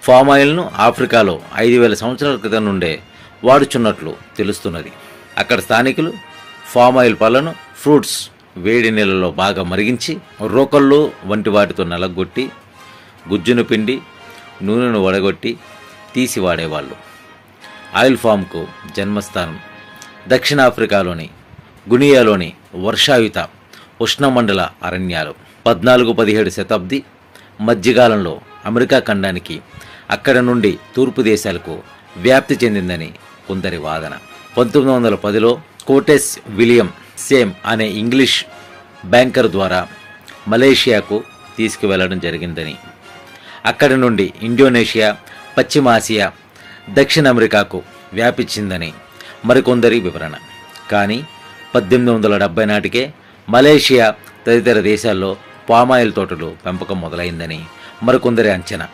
Palm ఆయిల్ను ఆఫ్రికాలో 5000 సంవత్సరాల క్రితం నుండే వాడుచున్నట్లు తెలుస్తున్నది. అక్కడ స్థానికులు పామ్ ఆయిల్ పళ్ళను ఫ్రూట్స్ వేడి నీళ్ళలో బాగా మరిగించి రోకళ్ళు వంటి వాటితో నలగొట్టి గుజ్జును పిండి నూనెను వడగొట్టి తీసి వాడేవాళ్ళు. ఆయిల్ ఫామ్కు జన్మస్థానం దక్షిణాఫ్రికాలోని గునియాలోని వర్షాయుత ఉష్ణమండల అరణ్యాలు. 14-17 శతాబ్ది మధ్యకాలంలో అమెరికా ఖండానికి అక్కడ నుండి తూర్పు దేశాలకు వ్యాప్తి చెందిందని కొందరి వాదన. 1910లో కోటెస్ విలియం సేమ్ అనే ఇంగ్లీష్ బ్యాంకర్ ద్వారా మలేషియాకు తీసుకువెళ్లడం జరిగిందని, అక్కడి నుండి ఇండోనేషియా, పశ్చిమ ఆసియా, దక్షిణ అమెరికాకు వ్యాపించిందని మరికొందరి వివరణ. కానీ 1870 నాటికే మలేషియా తదితర దేశాల్లో పామాయిల్ తోటలు పెంపకం మొదలైందని మరికొందరి అంచనా.